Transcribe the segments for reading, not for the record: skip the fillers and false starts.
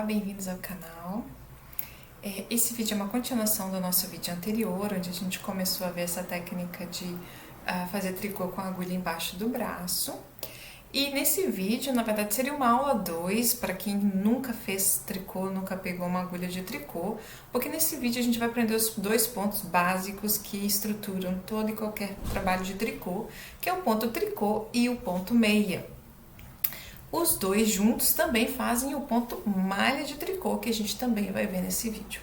Olá, bem-vindos ao canal. Esse vídeo é uma continuação do nosso vídeo anterior, onde a gente começou a ver essa técnica de fazer tricô com a agulha embaixo do braço. E nesse vídeo, na verdade, seria uma aula 2, para quem nunca fez tricô, nunca pegou uma agulha de tricô, porque nesse vídeo a gente vai aprender os dois pontos básicos que estruturam todo e qualquer trabalho de tricô, que é o ponto tricô e o ponto meia. Os dois juntos também fazem o ponto malha de tricô, que a gente também vai ver nesse vídeo.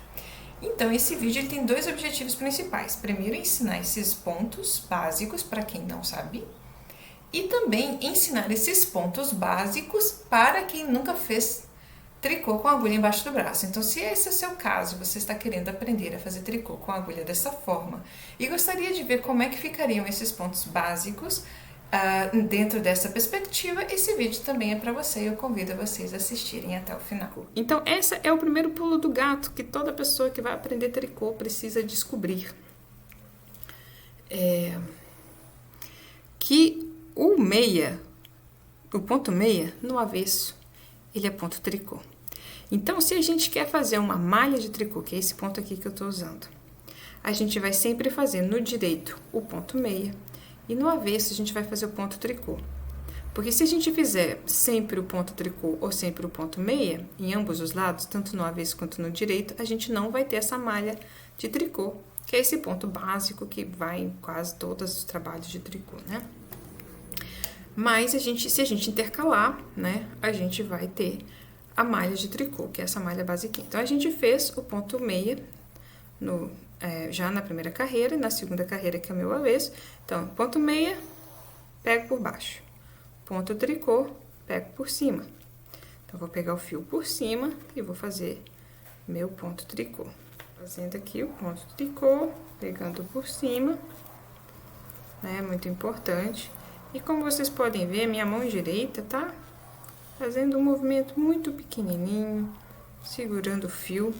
Então, esse vídeo ele tem dois objetivos principais. Primeiro, ensinar esses pontos básicos para quem não sabe. E também ensinar esses pontos básicos para quem nunca fez tricô com agulha embaixo do braço. Então, se esse é o seu caso, você está querendo aprender a fazer tricô com agulha dessa forma e gostaria de ver como é que ficariam esses pontos básicos, dentro dessa perspectiva, esse vídeo também é para você e eu convido vocês a assistirem até o final. Então, esse é o primeiro pulo do gato que toda pessoa que vai aprender tricô precisa descobrir. Que o ponto meia, no avesso, ele é ponto tricô. Então, se a gente quer fazer uma malha de tricô, que é esse ponto aqui que eu estou usando, a gente vai sempre fazer no direito o ponto meia, e no avesso, a gente vai fazer o ponto tricô. Porque se a gente fizer sempre o ponto tricô ou sempre o ponto meia, em ambos os lados, tanto no avesso quanto no direito, a gente não vai ter essa malha de tricô, que é esse ponto básico que vai em quase todos os trabalhos de tricô, né? Mas se a gente intercalar, né, a gente vai ter a malha de tricô, que é essa malha basiquinha. Então, a gente fez o ponto meia já na primeira carreira, e na segunda carreira, que é o meu avesso. Então, ponto meia, pego por baixo. Ponto tricô, pego por cima. Então, vou pegar o fio por cima e vou fazer meu ponto tricô. Fazendo aqui o ponto tricô, pegando por cima, né? Muito importante. E como vocês podem ver, minha mão direita tá fazendo um movimento muito pequenininho, segurando o fio.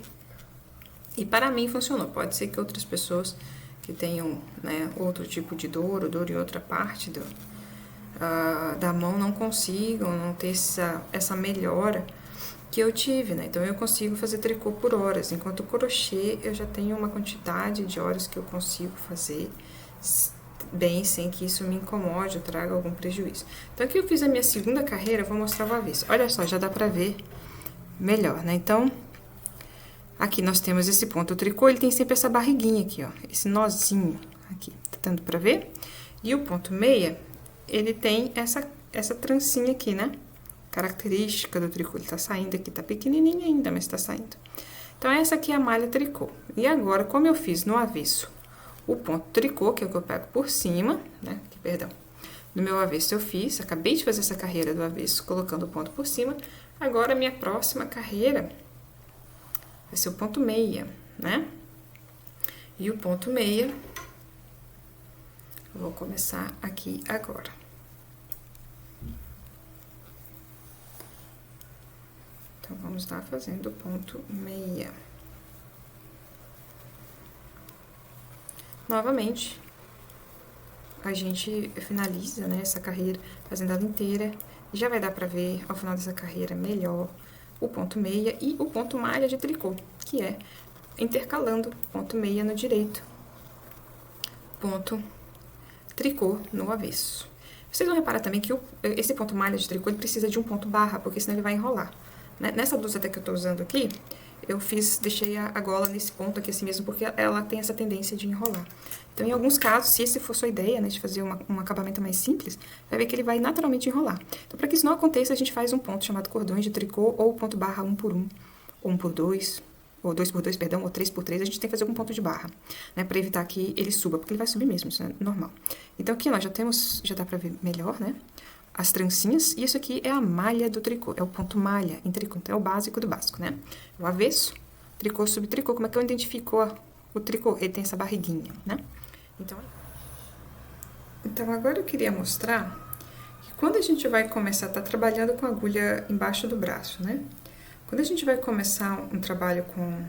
E para mim funcionou. Pode ser que outras pessoas que tenham, né, outro tipo de dor, ou dor em outra parte da mão, não consigam, não ter essa melhora que eu tive, né? Então, eu consigo fazer tricô por horas, enquanto o crochê eu já tenho uma quantidade de horas que eu consigo fazer bem, sem que isso me incomode ou traga algum prejuízo. Então, aqui eu fiz a minha segunda carreira, vou mostrar o avesso. Olha só, já dá pra ver melhor, né? Então, aqui nós temos esse ponto tricô, ele tem sempre essa barriguinha aqui, ó, esse nozinho aqui, tá dando pra ver? E o ponto meia, ele tem essa trancinha aqui, né? Característica do tricô, ele tá saindo aqui, tá pequenininho ainda, mas tá saindo. Então, essa aqui é a malha tricô. E agora, como eu fiz no avesso o ponto tricô, que é o que eu pego por cima, né? Perdão. No meu avesso eu acabei de fazer essa carreira do avesso, colocando o ponto por cima. Agora, a minha próxima carreira vai ser o ponto meia, né? E o ponto meia, eu vou começar aqui agora. Então, vamos lá fazendo o ponto meia. Novamente, a gente finaliza, né, essa carreira fazendo ela inteira. E já vai dar pra ver, ao final dessa carreira, melhor o ponto meia e o ponto malha de tricô, que é intercalando ponto meia no direito, ponto tricô no avesso. Vocês vão reparar também que esse ponto malha de tricô ele precisa de um ponto barra, porque senão ele vai enrolar. Nessa blusa até que eu tô usando aqui, eu deixei a gola nesse ponto aqui assim mesmo, porque ela tem essa tendência de enrolar. Então, em alguns casos, se esse for sua ideia, né, de fazer um acabamento mais simples, vai ver que ele vai naturalmente enrolar. Então, para que isso não aconteça, a gente faz um ponto chamado cordões de tricô, ou ponto barra 1 por 1, ou 1 por 2, ou 2 por 2, perdão, ou 3 por 3, a gente tem que fazer algum ponto de barra, né, para evitar que ele suba, porque ele vai subir mesmo, isso é normal. Então, aqui nós já dá pra ver melhor, né, as trancinhas, e isso aqui é a malha do tricô, é o ponto malha em tricô, então é o básico do básico, né? O avesso, tricô, subtricô, como é que eu identifico o tricô? Ele tem essa barriguinha, né? Então, agora eu queria mostrar que quando a gente vai começar a estar trabalhando com a agulha embaixo do braço, né? Quando a gente vai começar um trabalho com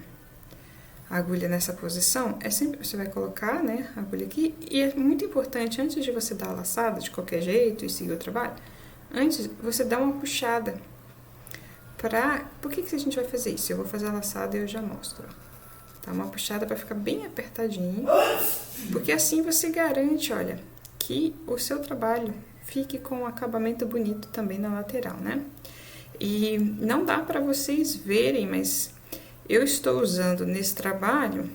a agulha nessa posição, sempre você vai colocar, né, a agulha aqui, e é muito importante, antes de você dar a laçada de qualquer jeito e seguir o trabalho, antes você dá uma puxada Por que a gente vai fazer isso? Eu vou fazer a laçada e eu já mostro. Tá, uma puxada para ficar bem apertadinho, porque assim você garante, olha, que o seu trabalho fique com um acabamento bonito também na lateral, né? E não dá para vocês verem, mas eu estou usando nesse trabalho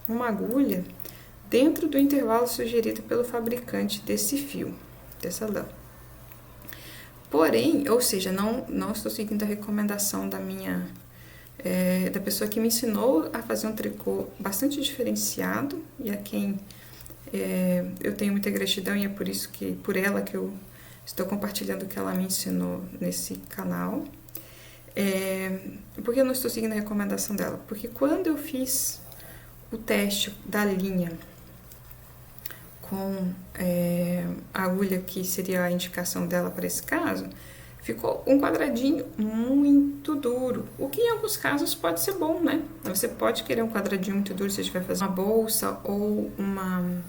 uma agulha dentro do intervalo sugerido pelo fabricante desse fio, dessa lã. Porém, ou seja, não estou seguindo a recomendação da da pessoa que me ensinou a fazer um tricô bastante diferenciado e a quem eu tenho muita gratidão, e é por ela que eu estou compartilhando o que ela me ensinou nesse canal. Por que eu não estou seguindo a recomendação dela? Porque quando eu fiz o teste da linha com a agulha que seria a indicação dela para esse caso, ficou um quadradinho muito duro, o que em alguns casos pode ser bom, né? Você pode querer um quadradinho muito duro se você vai fazer uma bolsa ou uma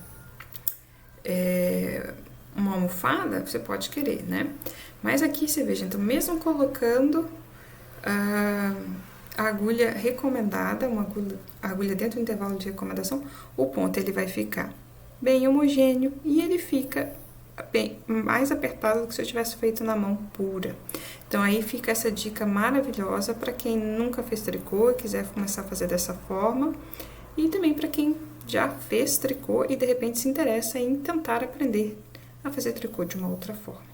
almofada, você pode querer, né? Mas aqui você veja, então mesmo colocando a agulha recomendada, uma agulha dentro do intervalo de recomendação, o ponto ele vai ficar bem homogêneo e ele fica bem mais apertado do que se eu tivesse feito na mão pura. Então aí fica essa dica maravilhosa para quem nunca fez tricô e quiser começar a fazer dessa forma, e também para quem já fez tricô e de repente se interessa em tentar aprender a fazer tricô de uma outra forma.